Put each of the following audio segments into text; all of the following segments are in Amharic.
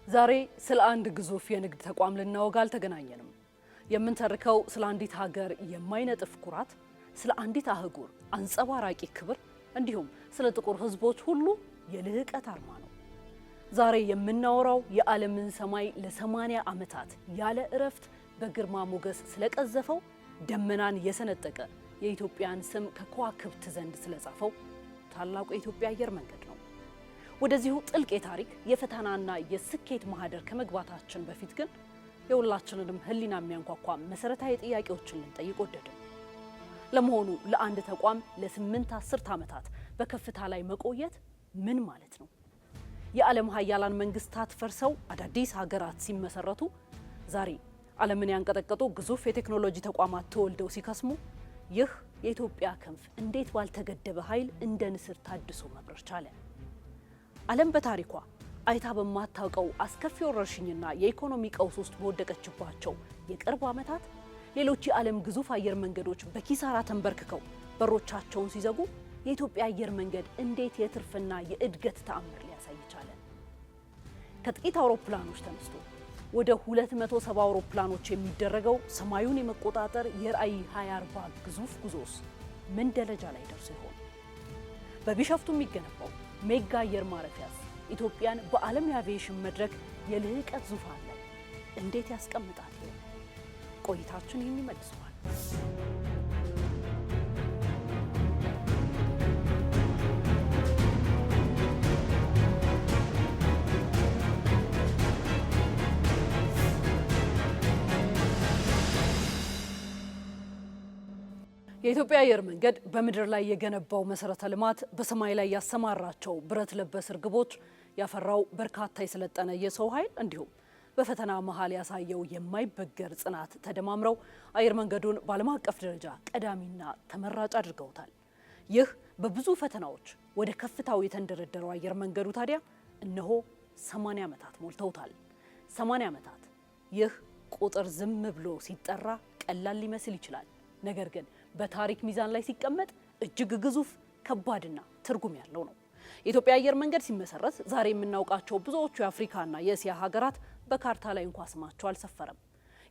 ዛሬ ስለ አንድ ግዙፍ የንግድ ተቋም ልናወጋ አልተገናኘንም። የምንተርከው ስለ አንዲት ሀገር የማይነጥፍ ኩራት፣ ስለ አንዲት አህጉር አንጸባራቂ ክብር እንዲሁም ስለ ጥቁር ሕዝቦች ሁሉ የልህቀት አርማ ነው። ዛሬ የምናወራው የዓለምን ሰማይ ለ80 ዓመታት ያለ እረፍት በግርማ ሞገስ ስለቀዘፈው ደመናን የሰነጠቀ የኢትዮጵያን ስም ከከዋክብት ዘንድ ስለጻፈው ታላቁ የኢትዮጵያ አየር መንገድ ነው። ወደዚሁ ጥልቅ የታሪክ የፈተናና የስኬት ማህደር ከመግባታችን በፊት ግን የሁላችንንም ሕሊና የሚያንኳኳ መሰረታዊ ጥያቄዎችን ልንጠይቅ ወደድን። ለመሆኑ ለአንድ ተቋም ለ8 አስርት ዓመታት በከፍታ ላይ መቆየት ምን ማለት ነው? የዓለም ሀያላን መንግስታት ፈርሰው አዳዲስ ሀገራት ሲመሰረቱ፣ ዛሬ ዓለምን ያንቀጠቀጡ ግዙፍ የቴክኖሎጂ ተቋማት ተወልደው ሲከስሙ፣ ይህ የኢትዮጵያ ክንፍ እንዴት ባልተገደበ ኃይል እንደ ንስር ታድሶ መብረር ቻለ? ዓለም በታሪኳ አይታ በማታውቀው አስከፊ ወረርሽኝና የኢኮኖሚ ቀውስ ውስጥ በወደቀችባቸው የቅርብ ዓመታት ሌሎች የዓለም ግዙፍ አየር መንገዶች በኪሳራ ተንበርክከው በሮቻቸውን ሲዘጉ የኢትዮጵያ አየር መንገድ እንዴት የትርፍና የእድገት ተአምር ሊያሳይ ቻለ? ከጥቂት አውሮፕላኖች ተነስቶ ወደ 270 አውሮፕላኖች የሚደረገው ሰማዩን የመቆጣጠር የራዕይ 2040 ግዙፍ ጉዞስ ምን ደረጃ ላይ ደርሶ ይሆን? በቢሾፍቱ የሚገነባው ሜጋ አየር ማረፊያስ ኢትዮጵያን በዓለም የአቪዬሽን መድረክ የልህቀት ዙፋን ላይ እንዴት ያስቀምጣል? ቆይታችን ይህን ይመልሰዋል። የኢትዮጵያ አየር መንገድ በምድር ላይ የገነባው መሰረተ ልማት፣ በሰማይ ላይ ያሰማራቸው ብረት ለበስ እርግቦች፣ ያፈራው በርካታ የሰለጠነ የሰው ኃይል እንዲሁም በፈተና መሃል ያሳየው የማይበገር ጽናት ተደማምረው አየር መንገዱን በዓለም አቀፍ ደረጃ ቀዳሚና ተመራጭ አድርገውታል። ይህ በብዙ ፈተናዎች ወደ ከፍታው የተንደረደረው አየር መንገዱ ታዲያ እነሆ 80 ዓመታት ሞልተውታል። 80 ዓመታት። ይህ ቁጥር ዝም ብሎ ሲጠራ ቀላል ሊመስል ይችላል። ነገር ግን በታሪክ ሚዛን ላይ ሲቀመጥ እጅግ ግዙፍ፣ ከባድና ትርጉም ያለው ነው። የኢትዮጵያ አየር መንገድ ሲመሰረት ዛሬ የምናውቃቸው ብዙዎቹ የአፍሪካና የእስያ ሀገራት በካርታ ላይ እንኳ ስማቸው አልሰፈረም።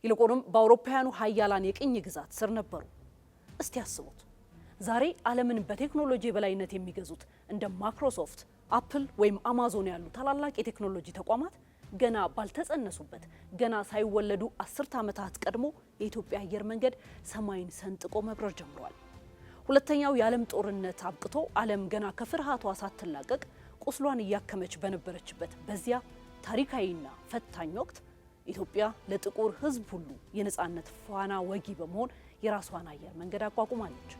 ይልቁንም በአውሮፓውያኑ ሀያላን የቅኝ ግዛት ስር ነበሩ። እስቲ ያስቡት፣ ዛሬ ዓለምን በቴክኖሎጂ የበላይነት የሚገዙት እንደ ማይክሮሶፍት፣ አፕል ወይም አማዞን ያሉ ታላላቅ የቴክኖሎጂ ተቋማት ገና ባልተጸነሱበት ገና ሳይወለዱ 10 ዓመታት ቀድሞ የኢትዮጵያ አየር መንገድ ሰማይን ሰንጥቆ መብረር ጀምሯል። ሁለተኛው የዓለም ጦርነት አብቅቶ ዓለም ገና ከፍርሃቷ ሳትላቀቅ ቁስሏን እያከመች በነበረችበት በዚያ ታሪካዊና ፈታኝ ወቅት ኢትዮጵያ ለጥቁር ሕዝብ ሁሉ የነጻነት ፋና ወጊ በመሆን የራሷን አየር መንገድ አቋቁማለች።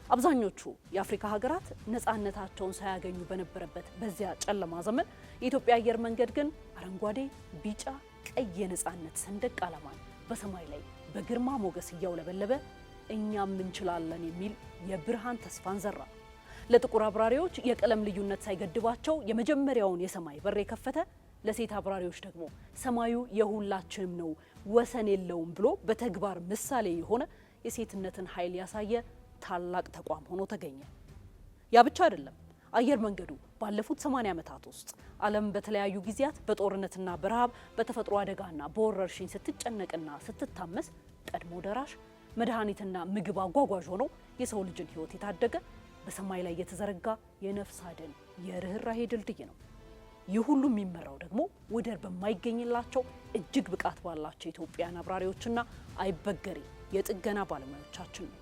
አብዛኞቹ የአፍሪካ ሀገራት ነጻነታቸውን ሳያገኙ በነበረበት በዚያ ጨለማ ዘመን የኢትዮጵያ አየር መንገድ ግን አረንጓዴ፣ ቢጫ፣ ቀይ የነጻነት ሰንደቅ ዓላማን በሰማይ ላይ በግርማ ሞገስ እያውለበለበ እኛም እንችላለን የሚል የብርሃን ተስፋን ዘራ። ለጥቁር አብራሪዎች የቀለም ልዩነት ሳይገድባቸው የመጀመሪያውን የሰማይ በር የከፈተ፣ ለሴት አብራሪዎች ደግሞ ሰማዩ የሁላችንም ነው ወሰን የለውም ብሎ በተግባር ምሳሌ የሆነ የሴትነትን ኃይል ያሳየ ታላቅ ተቋም ሆኖ ተገኘ። ያ ብቻ አይደለም። አየር መንገዱ ባለፉት 80 ዓመታት ውስጥ ዓለም በተለያዩ ጊዜያት በጦርነትና በረሃብ በተፈጥሮ አደጋና በወረርሽኝ ስትጨነቅና ስትታመስ ቀድሞ ደራሽ መድኃኒትና ምግብ አጓጓዥ ሆኖ የሰው ልጅን ሕይወት የታደገ በሰማይ ላይ የተዘረጋ የነፍስ አድን የርህራሄ ድልድይ ነው። ይህ ሁሉ የሚመራው ደግሞ ወደር በማይገኝላቸው እጅግ ብቃት ባላቸው ኢትዮጵያውያን አብራሪዎችና አይበገሬ የጥገና ባለሙያዎቻችን ነው።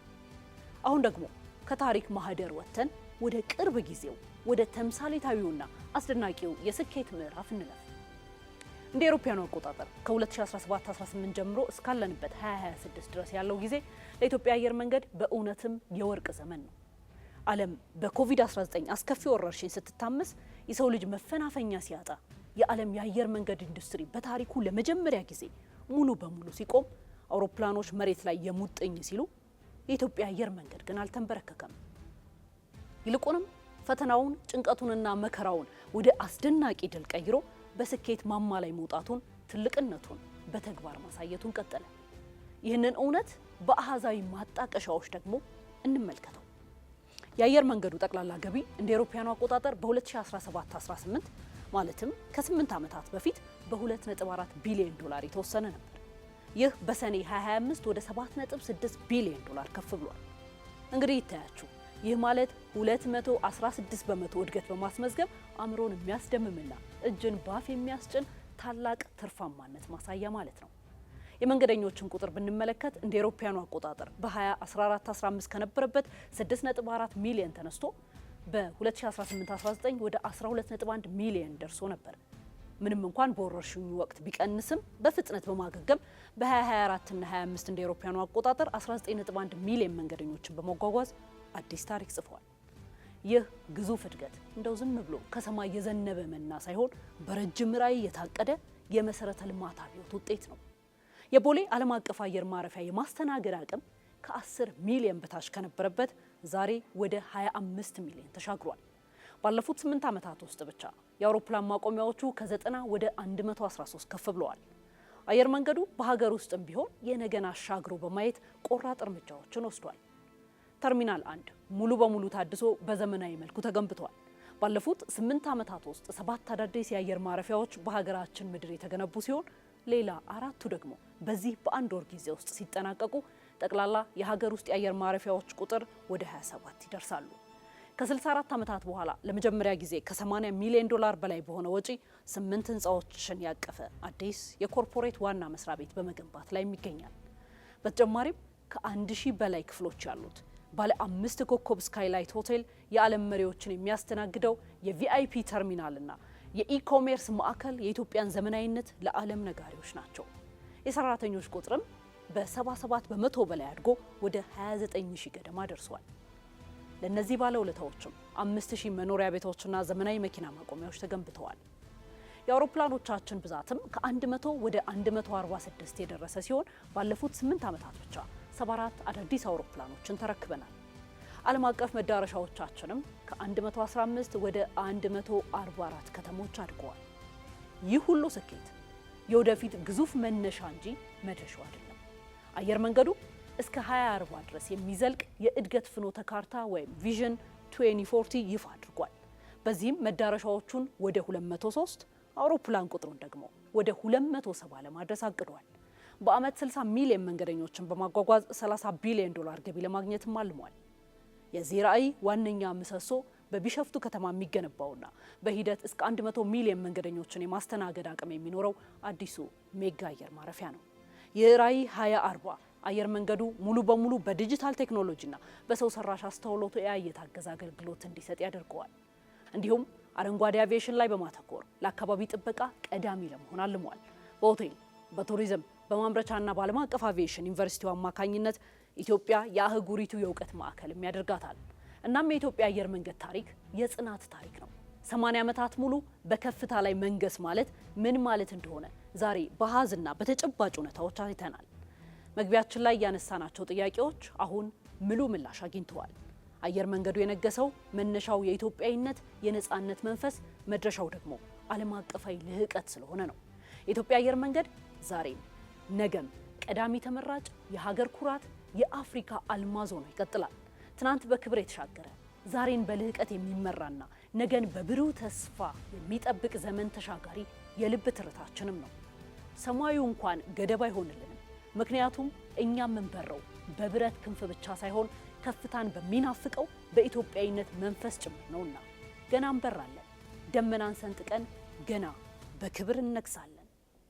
አሁን ደግሞ ከታሪክ ማህደር ወጥተን ወደ ቅርብ ጊዜው ወደ ተምሳሌታዊውና አስደናቂው የስኬት ምዕራፍ እንለፍ። እንደ አውሮፓውያኑ አቆጣጠር ከ2017-18 ጀምሮ እስካለንበት 2026 ድረስ ያለው ጊዜ ለኢትዮጵያ አየር መንገድ በእውነትም የወርቅ ዘመን ነው። ዓለም በኮቪድ-19 አስከፊ ወረርሽኝ ስትታመስ፣ የሰው ልጅ መፈናፈኛ ሲያጣ፣ የዓለም የአየር መንገድ ኢንዱስትሪ በታሪኩ ለመጀመሪያ ጊዜ ሙሉ በሙሉ ሲቆም፣ አውሮፕላኖች መሬት ላይ የሙጥኝ ሲሉ የኢትዮጵያ አየር መንገድ ግን አልተንበረከከም። ይልቁንም ፈተናውን፣ ጭንቀቱንና መከራውን ወደ አስደናቂ ድል ቀይሮ በስኬት ማማ ላይ መውጣቱን፣ ትልቅነቱን በተግባር ማሳየቱን ቀጠለ። ይህንን እውነት በአሃዛዊ ማጣቀሻዎች ደግሞ እንመልከተው። የአየር መንገዱ ጠቅላላ ገቢ እንደ አውሮፓውያኑ አቆጣጠር በ2017-18 ማለትም ከ8 ዓመታት በፊት በ2.4 ቢሊዮን ዶላር የተወሰነ ነበር። ይህ በሰኔ 2025 ወደ 7.6 ቢሊዮን ዶላር ከፍ ብሏል። እንግዲህ ይታያችሁ፣ ይህ ማለት 216 በመቶ እድገት በማስመዝገብ አእምሮን የሚያስደምምና እጅን ባፍ የሚያስጭን ታላቅ ትርፋማነት ማሳያ ማለት ነው። የመንገደኞችን ቁጥር ብንመለከት እንደ አውሮፓውያኑ አቆጣጠር በ2014-15 ከነበረበት 6.4 ሚሊዮን ተነስቶ በ2018-19 ወደ 12.1 ሚሊዮን ደርሶ ነበር። ምንም እንኳን በወረርሽኙ ወቅት ቢቀንስም በፍጥነት በማገገም በ2024 እና 25 እንደ አውሮፓውያኑ አቆጣጠር 19.1 ሚሊዮን መንገደኞችን በመጓጓዝ አዲስ ታሪክ ጽፏል። ይህ ግዙፍ እድገት እንደው ዝም ብሎ ከሰማይ የዘነበ መና ሳይሆን በረጅም ራዕይ የታቀደ የመሰረተ ልማት አብዮት ውጤት ነው። የቦሌ ዓለም አቀፍ አየር ማረፊያ የማስተናገድ አቅም ከ10 ሚሊዮን በታች ከነበረበት ዛሬ ወደ 25 ሚሊዮን ተሻግሯል። ባለፉት 8 ዓመታት ውስጥ ብቻ የአውሮፕላን ማቆሚያዎቹ ከ90 ወደ 113 ከፍ ብለዋል። አየር መንገዱ በሀገር ውስጥም ቢሆን የነገን አሻግሮ በማየት ቆራጥ እርምጃዎችን ወስዷል። ተርሚናል 1 ሙሉ በሙሉ ታድሶ በዘመናዊ መልኩ ተገንብቷል። ባለፉት 8 ዓመታት ውስጥ 7 አዳዲስ የአየር ማረፊያዎች በሀገራችን ምድር የተገነቡ ሲሆን ሌላ 4ቱ ደግሞ በዚህ በአንድ ወር ጊዜ ውስጥ ሲጠናቀቁ ጠቅላላ የሀገር ውስጥ የአየር ማረፊያዎች ቁጥር ወደ 27 ይደርሳሉ። ከ64 ዓመታት በኋላ ለመጀመሪያ ጊዜ ከ80 ሚሊዮን ዶላር በላይ በሆነ ወጪ 8 ህንፃዎችን ያቀፈ አዲስ የኮርፖሬት ዋና መስሪያ ቤት በመገንባት ላይ ይገኛል። በተጨማሪም ከ1000 በላይ ክፍሎች ያሉት ባለ 5 ኮከብ ስካይላይት ሆቴል የዓለም መሪዎችን የሚያስተናግደው የቪአይፒ ተርሚናልና የኢኮሜርስ ማዕከል የኢትዮጵያን ዘመናዊነት ለዓለም ነጋሪዎች ናቸው። የሰራተኞች ቁጥርም በ77 በመቶ በላይ አድጎ ወደ 29000 ገደማ ደርሷል። ለነዚህ ባለውለታዎችም 5000 መኖሪያ ቤቶችና ዘመናዊ መኪና ማቆሚያዎች ተገንብተዋል። የአውሮፕላኖቻችን ብዛትም ከ100 ወደ 146 የደረሰ ሲሆን ባለፉት 8 ዓመታት ብቻ 74 አዳዲስ አውሮፕላኖችን ተረክበናል። ዓለም አቀፍ መዳረሻዎቻችንም ከ115 ወደ 144 ከተሞች አድገዋል። ይህ ሁሉ ስኬት የወደፊት ግዙፍ መነሻ እንጂ መድረሻው አይደለም። አየር መንገዱ እስከ 2040 ድረስ የሚዘልቅ የእድገት ፍኖተ ካርታ ወይም ቪዥን 2040 ይፋ አድርጓል። በዚህም መዳረሻዎቹን ወደ 203 አውሮፕላን ቁጥሩን ደግሞ ወደ 270 ለማድረስ አቅዷል። በአመት 60 ሚሊዮን መንገደኞችን በማጓጓዝ 30 ቢሊዮን ዶላር ገቢ ለማግኘትም አልሟል። የዚህ ራዕይ ዋነኛ ምሰሶ በቢሸፍቱ ከተማ የሚገነባውና በሂደት እስከ 100 ሚሊዮን መንገደኞችን የማስተናገድ አቅም የሚኖረው አዲሱ ሜጋ አየር ማረፊያ ነው። ይህ ራዕይ 2040 አየር መንገዱ ሙሉ በሙሉ በዲጂታል ቴክኖሎጂና በሰው ሰራሽ አስተውሎት AI የታገዘ አገልግሎት እንዲሰጥ ያደርገዋል። እንዲሁም አረንጓዴ አቪዬሽን ላይ በማተኮር ለአካባቢ ጥበቃ ቀዳሚ ለመሆን አልሟል። በሆቴል፣ በቱሪዝም፣ በማምረቻና በዓለም አቀፍ አቪዬሽን ዩኒቨርሲቲው አማካኝነት ኢትዮጵያ የአህጉሪቱ የእውቀት ማዕከልም ያደርጋታል። እናም የኢትዮጵያ አየር መንገድ ታሪክ የጽናት ታሪክ ነው። 80 ዓመታት ሙሉ በከፍታ ላይ መንገስ ማለት ምን ማለት እንደሆነ ዛሬ በአሃዝና በተጨባጭ እውነታዎች አይተናል። መግቢያችን ላይ ያነሳናቸው ጥያቄዎች አሁን ምሉ ምላሽ አግኝተዋል። አየር መንገዱ የነገሰው መነሻው የኢትዮጵያዊነት የነጻነት መንፈስ፣ መድረሻው ደግሞ ዓለም አቀፋዊ ልህቀት ስለሆነ ነው። የኢትዮጵያ አየር መንገድ ዛሬም ነገም ቀዳሚ ተመራጭ የሀገር ኩራት የአፍሪካ አልማዝ ሆኖ ይቀጥላል። ትናንት በክብር የተሻገረ ዛሬን በልህቀት የሚመራና ነገን በብሩህ ተስፋ የሚጠብቅ ዘመን ተሻጋሪ የልብ ትርታችንም ነው። ሰማዩ እንኳን ገደብ አይሆንልንም፣ ምክንያቱም እኛ የምንበረው በብረት ክንፍ ብቻ ሳይሆን ከፍታን በሚናፍቀው በኢትዮጵያዊነት መንፈስ ጭምር ነውና ገና እንበራለን። ደመናን ሰንጥቀን ገና በክብር እነግሳለን።